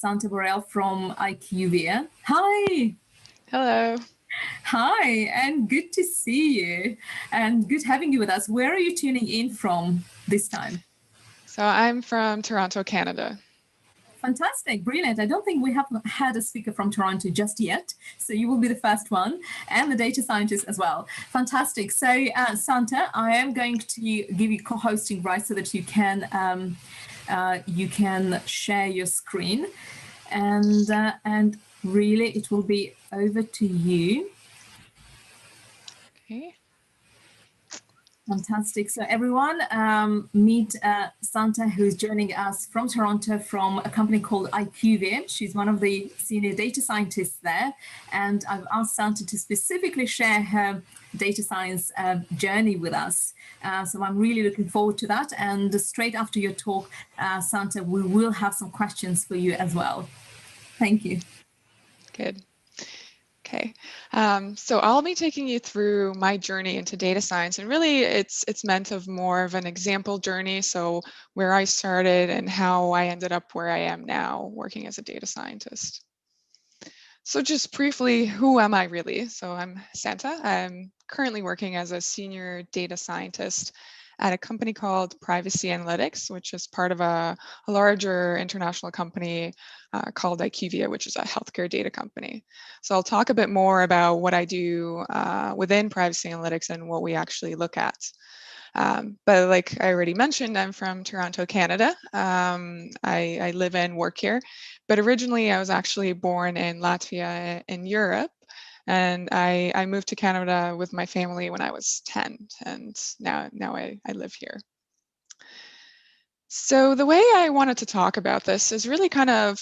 Santa Borel from IQVIA. Hi! Hello. Hi, and good to see you, and good having you with us. Where are you tuning in from this time? So I'm from Toronto, Canada. Fantastic, brilliant. I don't think we have had a speaker from Toronto just yet, so you will be the first one, and the data scientist as well. Fantastic. So, Santa, I am going to give you co-hosting rights so that you can share your screen, and really, it will be over to you. Okay. Fantastic. So everyone, meet Santa, who's joining us from Toronto from a company called IQVIA. She's one of the senior data scientists there. And I've asked Santa to specifically share her data science journey with us. So I'm really looking forward to that. And straight after your talk, Santa, we will have some questions for you as well. Thank you. Good. Okay, so I'll be taking you through my journey into data science, and really it's meant of more of an example journey, so where I started and how I ended up where I am now working as a data scientist. So just briefly, who am I really? So I'm Santa. I'm currently working as a senior data scientist at a company called Privacy Analytics, which is part of a larger international company called IQVIA, which is a healthcare data company. So I'll talk a bit more about what I do within Privacy Analytics and what we actually look at. But like I already mentioned, I'm from Toronto, Canada. I live and work here, but originally I was actually born in Latvia in Europe. And I moved to Canada with my family when I was 10, and now I live here. So the way I wanted to talk about this is really kind of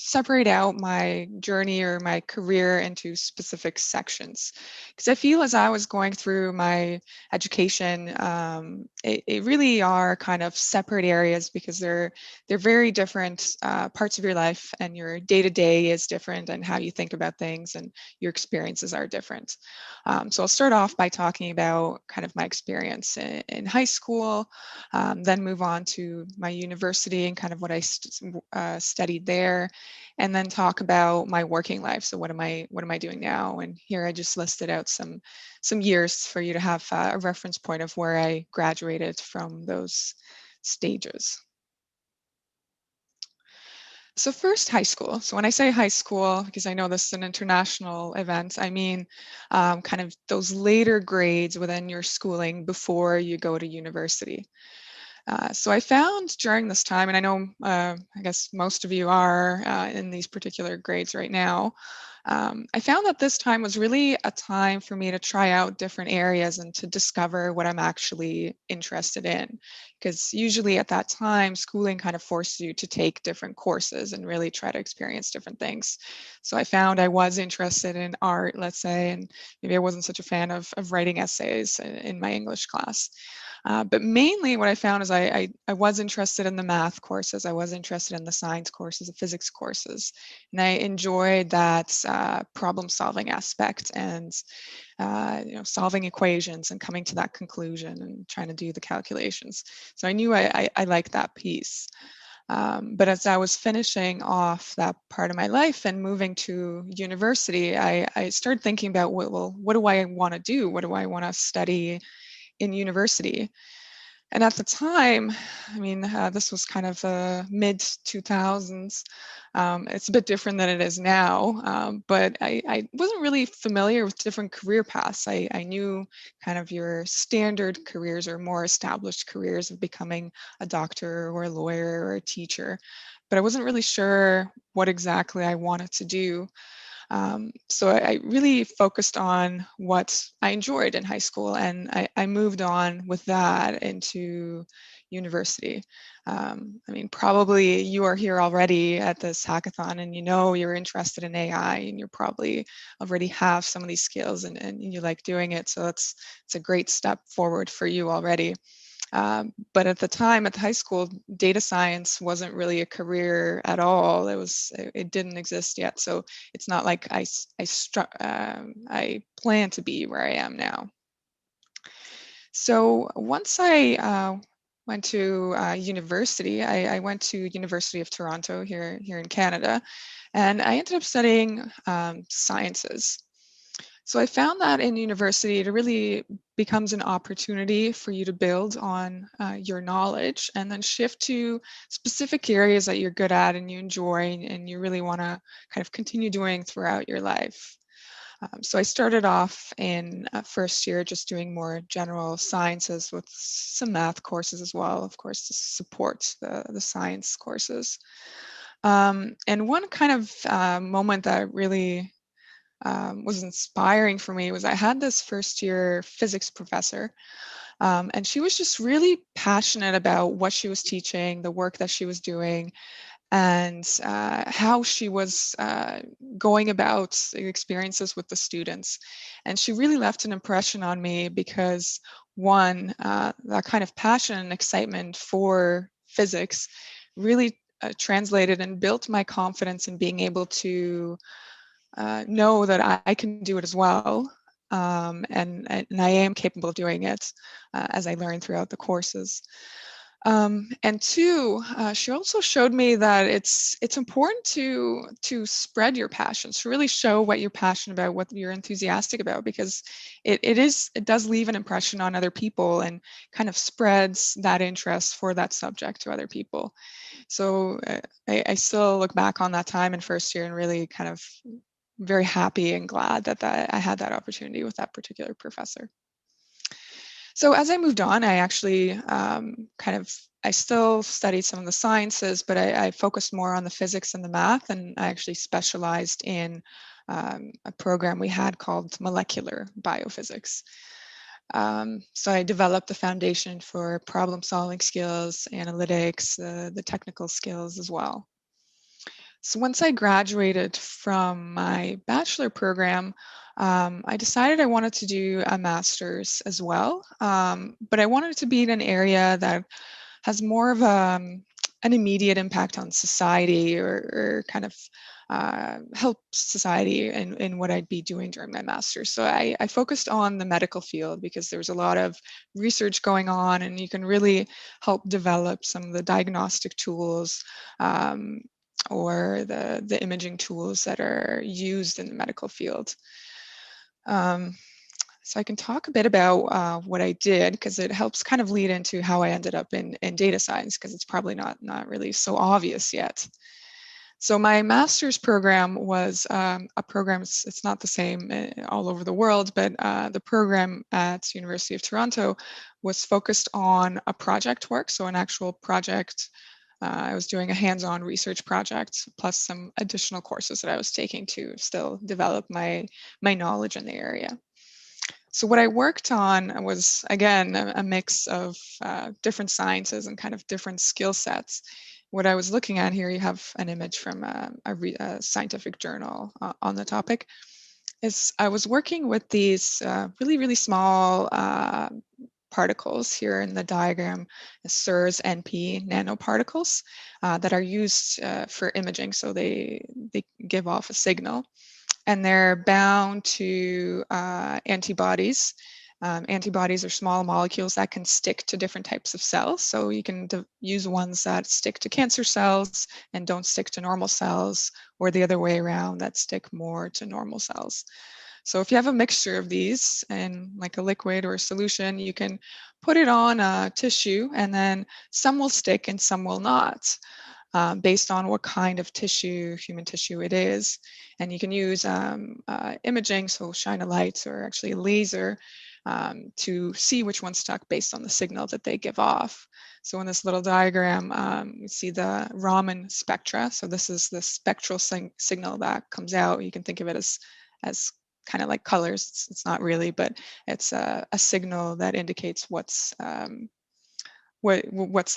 separate out my journey or my career into specific sections. Because I feel as I was going through my education, it really are kind of separate areas because they're very different parts of your life, and your day-to-day is different, and how you think about things and your experiences are different. So I'll start off by talking about kind of my experience in high school, then move on to my university and kind of what I studied there, and then talk about my working life. So what am I doing now? And here I just listed out some years for you to have a reference point of where I graduated from those stages. So first, high school. So when I say high school, because I know this is an international event, I mean kind of those later grades within your schooling before you go to university. So I found during this time, and I know I guess most of you are in these particular grades right now, I found that this time was really a time for me to try out different areas and to discover what I'm actually interested in. Because usually at that time, schooling kind of forces you to take different courses and really try to experience different things. So I found I was interested in art, let's say, and maybe I wasn't such a fan of writing essays in my English class. But mainly what I found is I was interested in the math courses, I was interested in the science courses, the physics courses, and I enjoyed that problem solving aspect and solving equations and coming to that conclusion and trying to do the calculations. So I knew I liked that piece. But as I was finishing off that part of my life and moving to university, I started thinking about, what do I want to do? What do I want to study in university? And at the time, I mean, this was kind of mid 2000s. It's a bit different than it is now, but I wasn't really familiar with different career paths. I knew kind of your standard careers or more established careers of becoming a doctor or a lawyer or a teacher, but I wasn't really sure what exactly I wanted to do. So I really focused on what I enjoyed in high school, and I moved on with that into university. I mean, probably you are here already at this hackathon and you know you're interested in AI and you probably already have some of these skills and you like doing it. So it's a great step forward for you already. But at the time, at the high school, data science wasn't really a career at all. It didn't exist yet. So it's not like I plan to be where I am now. So once I went to university. I went to University of Toronto here in Canada, and I ended up studying sciences. So I found that in university, it really becomes an opportunity for you to build on your knowledge and then shift to specific areas that you're good at and you enjoy and you really want to kind of continue doing throughout your life. So I started off in first year just doing more general sciences with some math courses as well, of course, to support the science courses. And one kind of moment that really was inspiring for me was I had this first year physics professor, and she was just really passionate about what she was teaching, the work that she was doing, and how she was going about the experiences with the students. And she really left an impression on me because one, that kind of passion and excitement for physics really translated and built my confidence in being able to know that I can do it as well. And I am capable of doing it as I learn throughout the courses. And two, she also showed me that it's important to spread your passions, to really show what you're passionate about, what you're enthusiastic about, because it does leave an impression on other people and kind of spreads that interest for that subject to other people. So I still look back on that time in first year and really kind of very happy and glad that I had that opportunity with that particular professor. So as I moved on, I actually I still studied some of the sciences, but I focused more on the physics and the math, and I actually specialized in a program we had called molecular biophysics. So I developed the foundation for problem solving skills, analytics, the technical skills as well. So once I graduated from my bachelor program, I decided I wanted to do a master's as well, but I wanted it to be in an area that has more of an immediate impact on society or kind of help society in what I'd be doing during my master's. So I focused on the medical field because there was a lot of research going on and you can really help develop some of the diagnostic tools or the imaging tools that are used in the medical field. So I can talk a bit about what I did because it helps kind of lead into how I ended up in data science because it's probably not really so obvious yet. So my master's program was a program, it's not the same all over the world, but the program at University of Toronto was focused on a project work, so an actual project. I was doing a hands-on research project plus some additional courses that I was taking to still develop my knowledge in the area. So what I worked on was, again, a mix of different sciences and kind of different skill sets. What I was looking at here, you have an image from a scientific journal on the topic, is I was working with these really, really small particles here in the diagram, SIRS NP nanoparticles that are used for imaging. So they give off a signal and they're bound to antibodies. Antibodies are small molecules that can stick to different types of cells. So you can use ones that stick to cancer cells and don't stick to normal cells, or the other way around, that stick more to normal cells. So if you have a mixture of these in like a liquid or a solution, you can put it on a tissue and then some will stick and some will not. Based on what kind of tissue, human tissue it is. And you can use imaging, so shine a light or actually a laser to see which one's stuck based on the signal that they give off. So in this little diagram, you see the Raman spectra. So this is the spectral signal that comes out. You can think of it as kind of like colors. It's not really, but it's a signal that indicates what's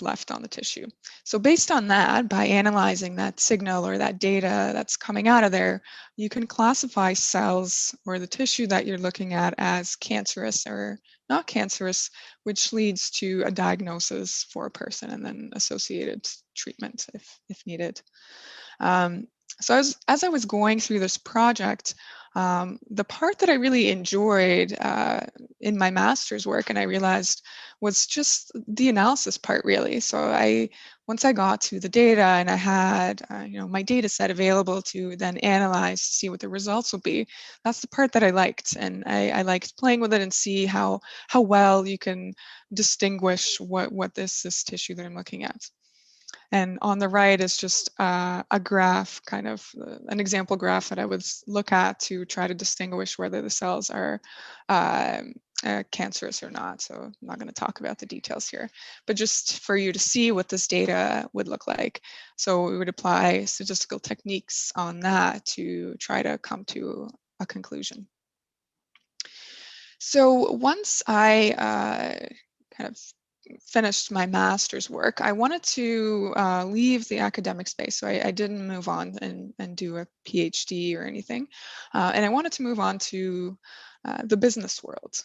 left on the tissue. So based on that, by analyzing that signal or that data that's coming out of there, you can classify cells or the tissue that you're looking at as cancerous or not cancerous, which leads to a diagnosis for a person and then associated treatment if needed. So as I was going through this project, the part that I really enjoyed in my master's work, and I realized, was just the analysis part, really. So once I got to the data and I had my data set available to then analyze to see what the results will be, that's the part that I liked. And I liked playing with it and see how well you can distinguish what this tissue that I'm looking at. And on the right is just a graph, kind of an example graph that I would look at to try to distinguish whether the cells are cancerous or not. So I'm not going to talk about the details here, but just for you to see what this data would look like. So we would apply statistical techniques on that to try to come to a conclusion. So once I kind of finished my master's work, I wanted to leave the academic space. So I didn't move on and do a PhD or anything. And I wanted to move on to the business world.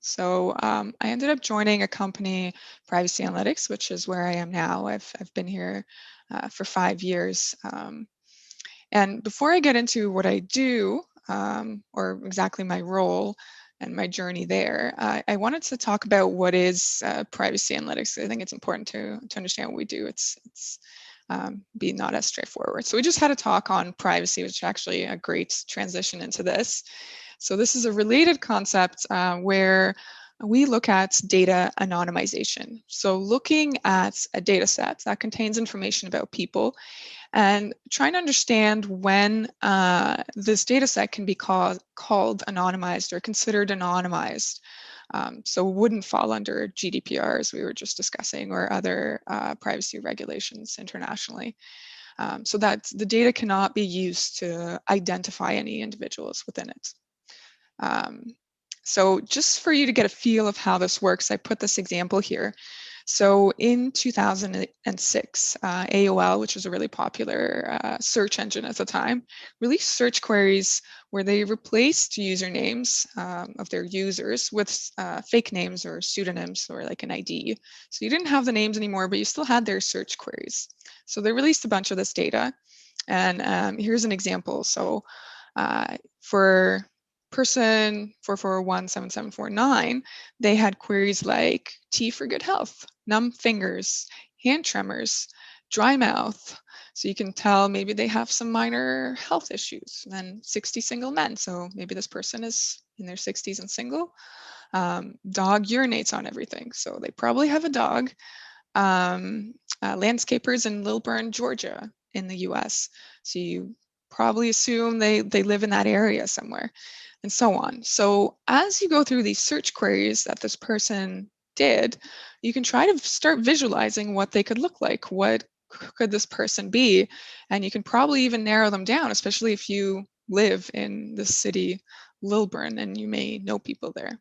So I ended up joining a company, Privacy Analytics, which is where I am now. I've been here for 5 years. And before I get into what I do, or exactly my role and my journey there, I wanted to talk about what is privacy analytics. I think it's important to understand what we do. It's be not as straightforward. So we just had a talk on privacy, which is actually a great transition into this. So this is a related concept where we look at data anonymization. So looking at a data set that contains information about people and trying to understand when this data set can be called anonymized or considered anonymized. So it wouldn't fall under GDPR, as we were just discussing, or other privacy regulations internationally. So that the data cannot be used to identify any individuals within it. So just for you to get a feel of how this works, I put this example here. So in 2006, AOL, which was a really popular search engine at the time, released search queries where they replaced usernames of their users with fake names or pseudonyms or like an ID. So you didn't have the names anymore, but you still had their search queries. So they released a bunch of this data. And here's an example. So for person 4417749, they had queries like T for good health, numb fingers, hand tremors, dry mouth. So you can tell maybe they have some minor health issues. And then 60 single men. So maybe this person is in their 60s and single. Dog urinates on everything. So they probably have a dog. Landscapers in Lilburn, Georgia in the US. So you probably assume they live in that area somewhere, and so on. So as you go through these search queries that this person did, you can try to start visualizing what they could look like. What could this person be? And you can probably even narrow them down, especially if you live in the city Lilburn and you may know people there.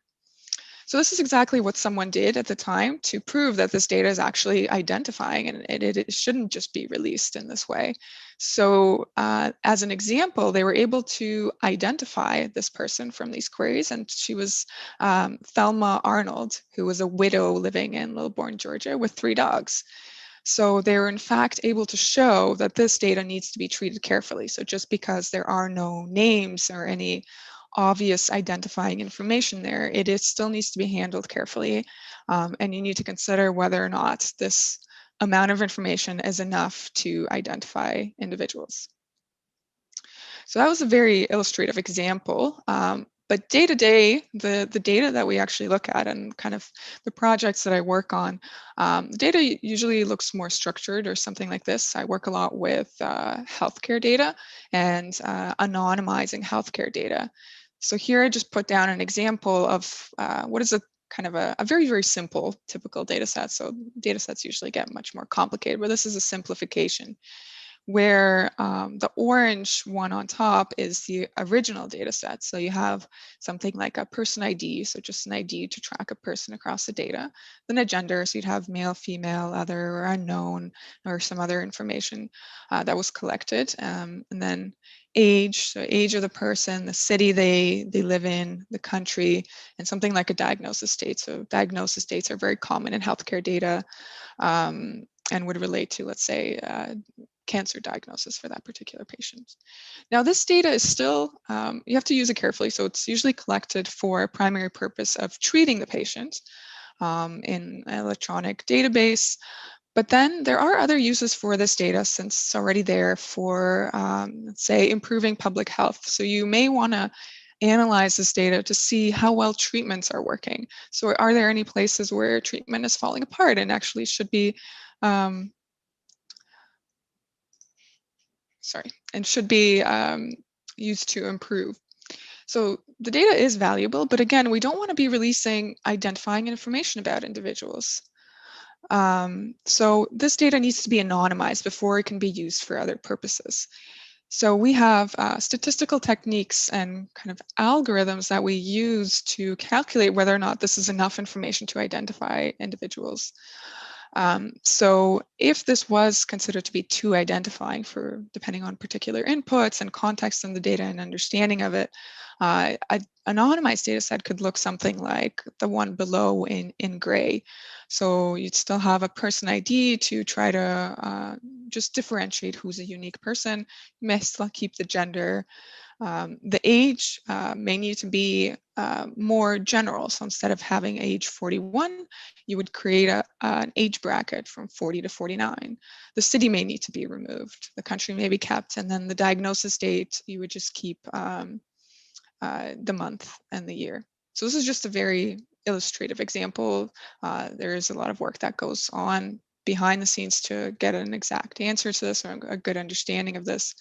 So this is exactly what someone did at the time to prove that this data is actually identifying, and it shouldn't just be released in this way. So as an example, they were able to identify this person from these queries, and she was Thelma Arnold, who was a widow living in Lilburn, Georgia, with 3 dogs. So they were in fact able to show that this data needs to be treated carefully. So just because there are no names or any obvious identifying information there, it still needs to be handled carefully. And you need to consider whether or not this amount of information is enough to identify individuals. So that was a very illustrative example. But day to day, the data that we actually look at and kind of the projects that I work on, the data usually looks more structured or something like this. I work a lot with healthcare data and anonymizing healthcare data. So here I just put down an example of what is a kind of a very, very simple typical data set. So data sets usually get much more complicated, but this is a simplification, where the orange one on top is the original data set. So you have something like a person ID, so just an ID to track a person across the data. Then a gender, so you'd have male, female, other, or unknown, or some other information that was collected. And then age, so age of the person, the city they live in, the country, and something like a diagnosis date. So diagnosis dates are very common in healthcare data. and would relate to, let's say, cancer diagnosis for that particular patient. Now, this data is still, you have to use it carefully. So it's usually collected for a primary purpose of treating the patient in an electronic database. But then there are other uses for this data since it's already there for, let's say, improving public health. So you may want to analyze this data to see how well treatments are working. So are there any places where treatment is falling apart and actually should be used to improve? So the data is valuable, but again, we don't want to be releasing identifying information about individuals. So this data needs to be anonymized before it can be used for other purposes. So we have statistical techniques and kind of algorithms that we use to calculate whether or not this is enough information to identify individuals. So if this was considered to be too identifying for depending on particular inputs and context in the data and understanding of it, an anonymized data set could look something like the one below in gray. So you'd still have a person ID to try to just differentiate who's a unique person. You may still keep the gender. The age may need to be more general. So instead of having age 41, you would create an age bracket from 40 to 49. The city may need to be removed. The country may be kept. And then the diagnosis date, you would just keep the month and the year. So this is just a very illustrative example. There is a lot of work that goes on behind the scenes to get an exact answer to this or a good understanding of this.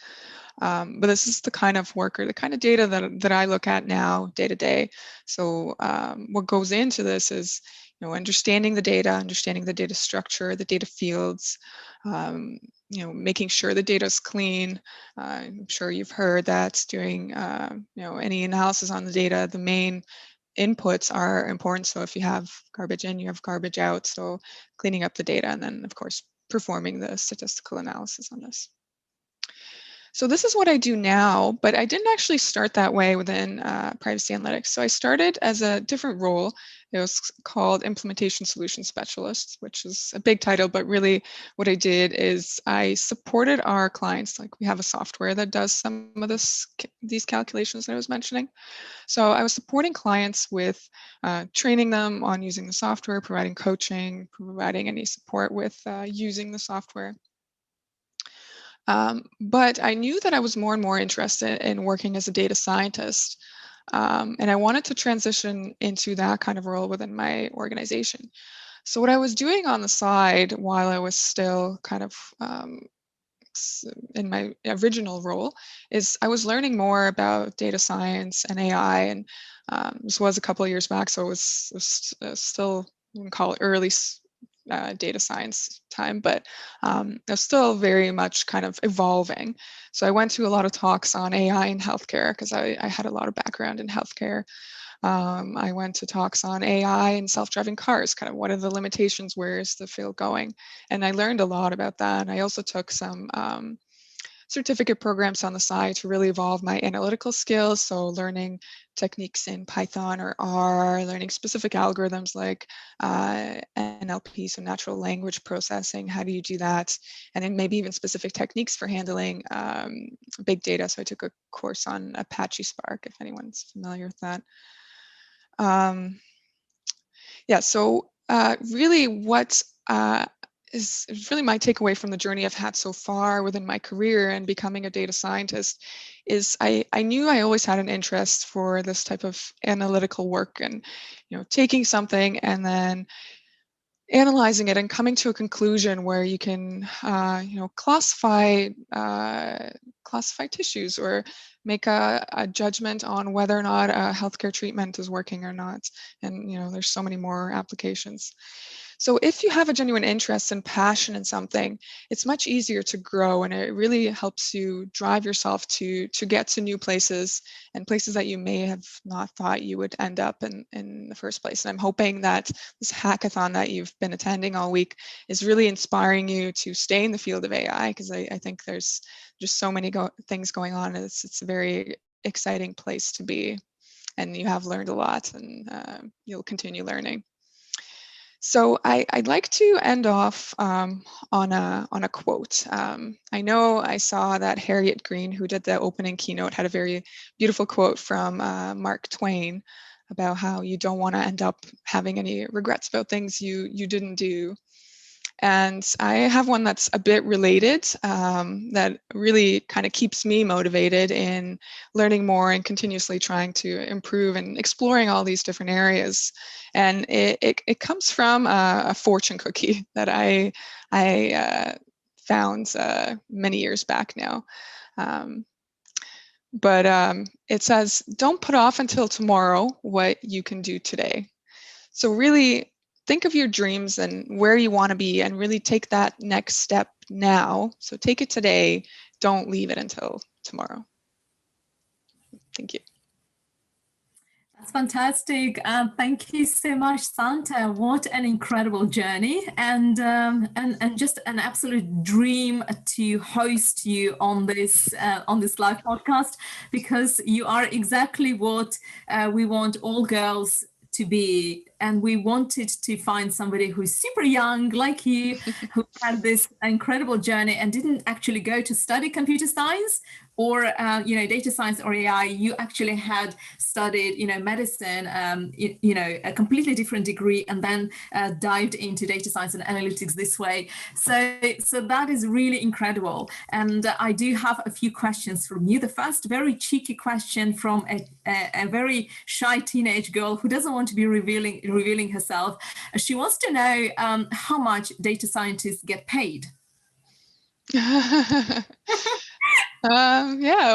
But this is the kind of work or the kind of data that I look at now day to day. So what goes into this is, understanding the data structure, the data fields, making sure the data is clean. I'm sure you've heard that doing, any analysis on the data, the main inputs are important. So if you have garbage in, you have garbage out. So cleaning up the data and then, of course, performing the statistical analysis on this. So this is what I do now, but I didn't actually start that way within privacy analytics. So I started as a different role. It was called Implementation Solution Specialist, which is a big title, but really what I did is I supported our clients. Like we have a software that does some of these calculations that I was mentioning. So I was supporting clients with training them on using the software, providing coaching, providing any support with using the software. But I knew that I was more and more interested in working as a data scientist. And I wanted to transition into that kind of role within my organization. So what I was doing on the side while I was still kind of in my original role is I was learning more about data science and AI. And this was a couple of years back, so it was still, we can call it early data science time, but it was still very much kind of evolving. So I went to a lot of talks on AI in healthcare because I had a lot of background in healthcare. I went to talks on AI and self-driving cars, kind of what are the limitations, where is the field going? And I learned a lot about that. And I also took some certificate programs on the side to really evolve my analytical skills. So learning techniques in Python or R, learning specific algorithms like NLP, so natural language processing. How do you do that? And then maybe even specific techniques for handling big data. So I took a course on Apache Spark, if anyone's familiar with that. Yeah, so really what is really my takeaway from the journey I've had so far within my career and becoming a data scientist is I knew I always had an interest for this type of analytical work and, taking something and then analyzing it and coming to a conclusion where you can, classify tissues or make a judgment on whether or not a healthcare treatment is working or not. And, there's so many more applications. So if you have a genuine interest and passion in something, it's much easier to grow, and it really helps you drive yourself to get to new places and places that you may have not thought you would end up in the first place. And I'm hoping that this hackathon that you've been attending all week is really inspiring you to stay in the field of AI, because I think there's just so many things going on. It's a very exciting place to be, and you have learned a lot, and you'll continue learning. So I'd like to end off on a quote. I know I saw that Harriet Green, who did the opening keynote, had a very beautiful quote from Mark Twain about how you don't want to end up having any regrets about things you didn't do. And I have one that's a bit related, that really kind of keeps me motivated in learning more and continuously trying to improve and exploring all these different areas. And it comes from a fortune cookie that I found many years back now. But it says, "Don't put off until tomorrow what you can do today." So really think of your dreams and where you want to be and really take that next step now. So take it today. Don't leave it until tomorrow. Thank you. That's fantastic. Thank you so much, Santa. What an incredible journey, and just an absolute dream to host you on this live podcast, because you are exactly what we want all girls to be. And we wanted to find somebody who's super young like you, who had this incredible journey and didn't actually go to study computer science or data science or AI. You actually had studied medicine, a completely different degree, and then dived into data science and analytics this way. So that is really incredible. And I do have a few questions from you. The first very cheeky question from a very shy teenage girl who doesn't want to be revealing herself. She wants to know how much data scientists get paid. Yeah,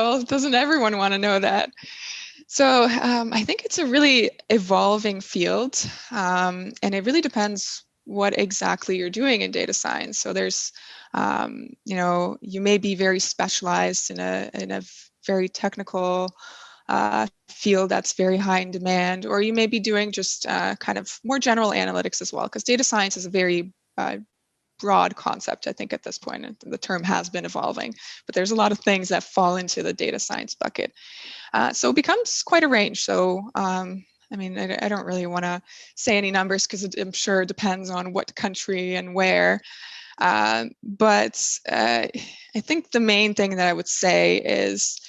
well, doesn't everyone want to know that? So I think it's a really evolving field, and it really depends what exactly you're doing in data science. So there's, you may be very specialized in a very technical field that's very high in demand, or you may be doing just kind of more general analytics as well, because data science is a very broad concept, I think, at this point, and the term has been evolving, but there's a lot of things that fall into the data science bucket. So it becomes quite a range. So, I don't really want to say any numbers because I'm sure it depends on what country and where. But I think the main thing that I would say is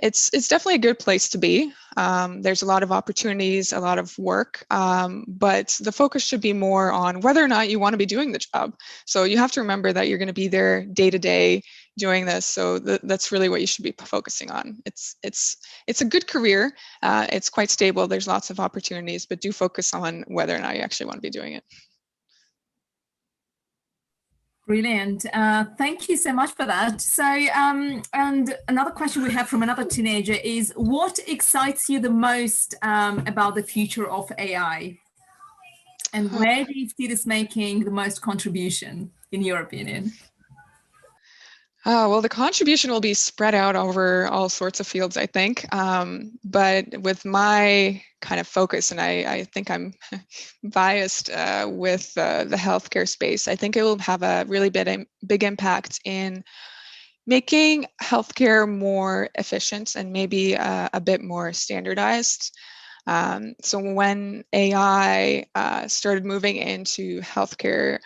it's definitely a good place to be. There's a lot of opportunities, a lot of work, but the focus should be more on whether or not you want to be doing the job. So you have to remember that you're going to be there day to day doing this. So that's really what you should be focusing on. It's a good career. It's quite stable. There's lots of opportunities, but do focus on whether or not you actually want to be doing it. Brilliant. Thank you so much for that. So, and another question we have from another teenager is, what excites you the most about the future of AI? And where do you see this making the most contribution, in your opinion? Well, the contribution will be spread out over all sorts of fields, I think. But with my kind of focus, and I think I'm biased with the healthcare space, I think it will have a really big impact in making healthcare more efficient and maybe a bit more standardized. So when AI started moving into healthcare,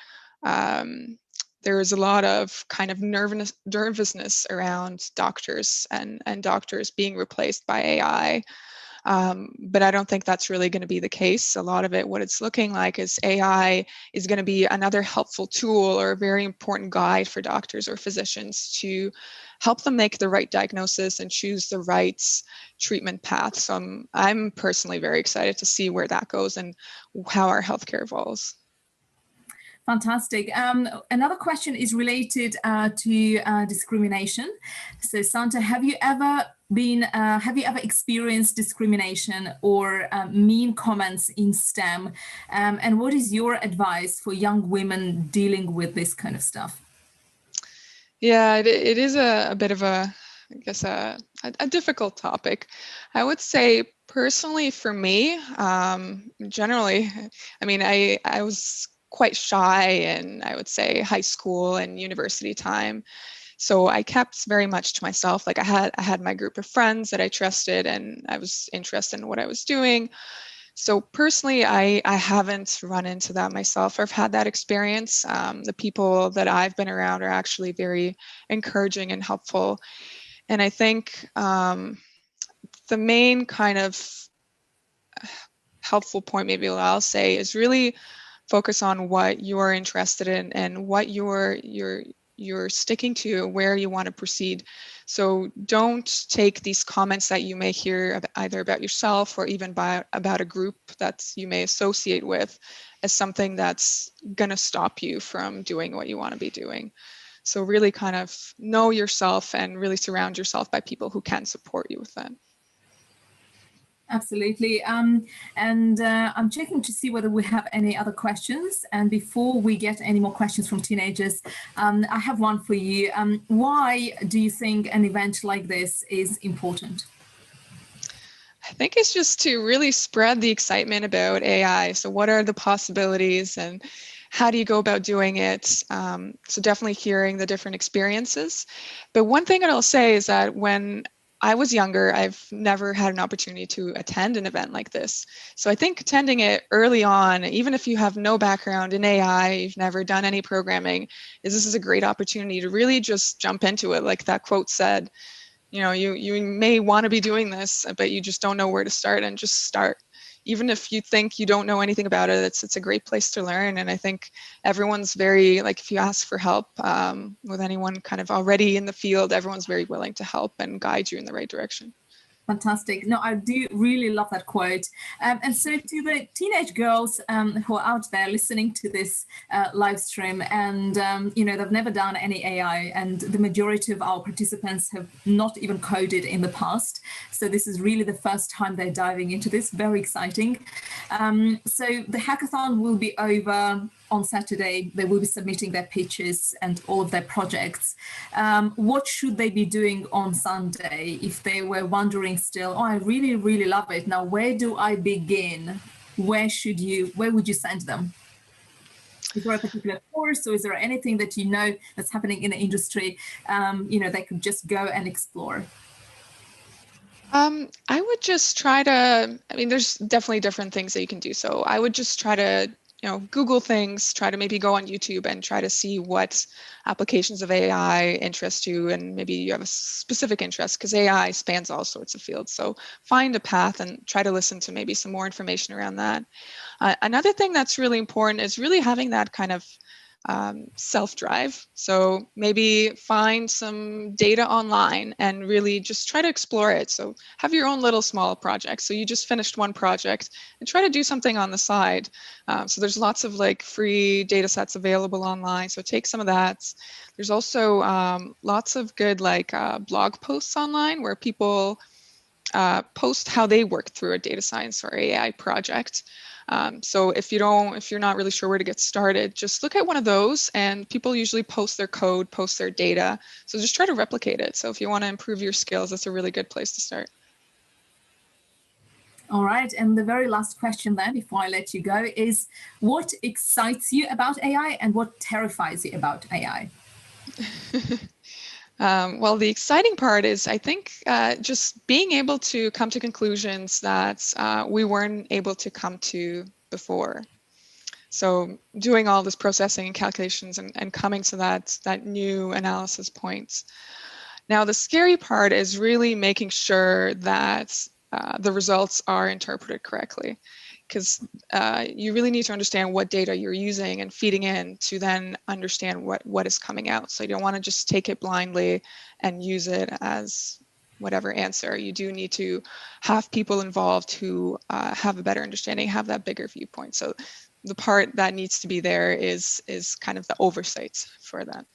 there was a lot of kind of nervousness around doctors and doctors being replaced by AI. But I don't think that's really going to be the case. A lot of it, what it's looking like is AI is going to be another helpful tool or a very important guide for doctors or physicians to help them make the right diagnosis and choose the right treatment path. So I'm personally very excited to see where that goes and how our healthcare evolves. Fantastic. Another question is related to discrimination. So, Santa, have you ever experienced discrimination or mean comments in STEM? And what is your advice for young women dealing with this kind of stuff? Yeah, it is a bit of a difficult topic. I would say personally for me, generally, I was quite shy in, I would say, high school and university time. So I kept very much to myself. Like I had my group of friends that I trusted and I was interested in what I was doing. So personally, I haven't run into that myself. I've had that experience. The people that I've been around are actually very encouraging and helpful. And I think the main kind of helpful point, maybe I'll say, is really focus on what you're interested in and what you're sticking to, where you want to proceed. So don't take these comments that you may hear either about yourself or even about a group that you may associate with as something that's going to stop you from doing what you want to be doing. So really kind of know yourself and really surround yourself by people who can support you with that. Absolutely. I'm checking to see whether we have any other questions. And before we get any more questions from teenagers, I have one for you. Why do you think an event like this is important? I think it's just to really spread the excitement about AI. So what are the possibilities and how do you go about doing it? So definitely hearing the different experiences. But one thing that I'll say is that when I was younger, I've never had an opportunity to attend an event like this. So I think attending it early on, even if you have no background in AI, you've never done any programming, this is a great opportunity to really just jump into it. Like that quote said, you know, you may want to be doing this, but you just don't know where to start, and just start. Even if you think you don't know anything about it, it's a great place to learn. And I think everyone's very, like, if you ask for help with anyone kind of already in the field, everyone's very willing to help and guide you in the right direction. Fantastic. No, I do really love that quote. And so to the teenage girls who are out there listening to this live stream and, they've never done any AI, and the majority of our participants have not even coded in the past. So this is really the first time they're diving into this. Very exciting. So the hackathon will be over on Saturday. They will be submitting their pitches and all of their projects. What should they be doing on Sunday if they were wondering still, oh, I really, really love it. Now, where do I begin? Where would you send them? Is there a particular course, or is there anything that you know that's happening in the industry, they could just go and explore? I would just try to, there's definitely different things that you can do. So I would just try to, Google things, try to maybe go on YouTube and try to see what applications of AI interest you, and maybe you have a specific interest, because AI spans all sorts of fields. So find a path and try to listen to maybe some more information around that. Another thing that's really important is really having that kind of self-drive. So maybe find some data online and really just try to explore it. So have your own little small projects. So you just finished one project and try to do something on the side. So there's lots of like free data sets available online. So take some of that. There's also lots of good like blog posts online where people post how they work through a data science or AI project. So if you're not really sure where to get started, just look at one of those, and people usually post their code, post their data. So just try to replicate it. So if you want to improve your skills, that's a really good place to start. All right. And the very last question then, before I let you go, is what excites you about AI and what terrifies you about AI? Well, the exciting part is, I think, just being able to come to conclusions that we weren't able to come to before. So doing all this processing and calculations and coming to that new analysis point. Now, the scary part is really making sure that the results are interpreted correctly, because you really need to understand what data you're using and feeding in to then understand what is coming out. So you don't want to just take it blindly and use it as whatever answer. You do need to have people involved who have a better understanding, have that bigger viewpoint. So the part that needs to be there is kind of the oversight for that.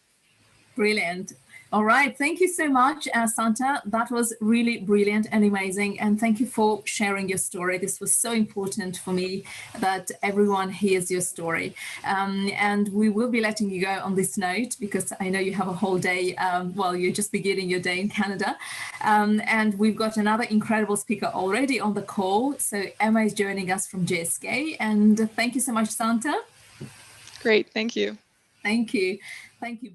Brilliant. All right. Thank you so much, Santa. That was really brilliant and amazing. And thank you for sharing your story. This was so important for me that everyone hears your story. And we will be letting you go on this note, because I know you have a whole day. You're just beginning your day in Canada. And we've got another incredible speaker already on the call. So Emma is joining us from GSK. And thank you so much, Santa. Great. Thank you. Thank you. Thank you.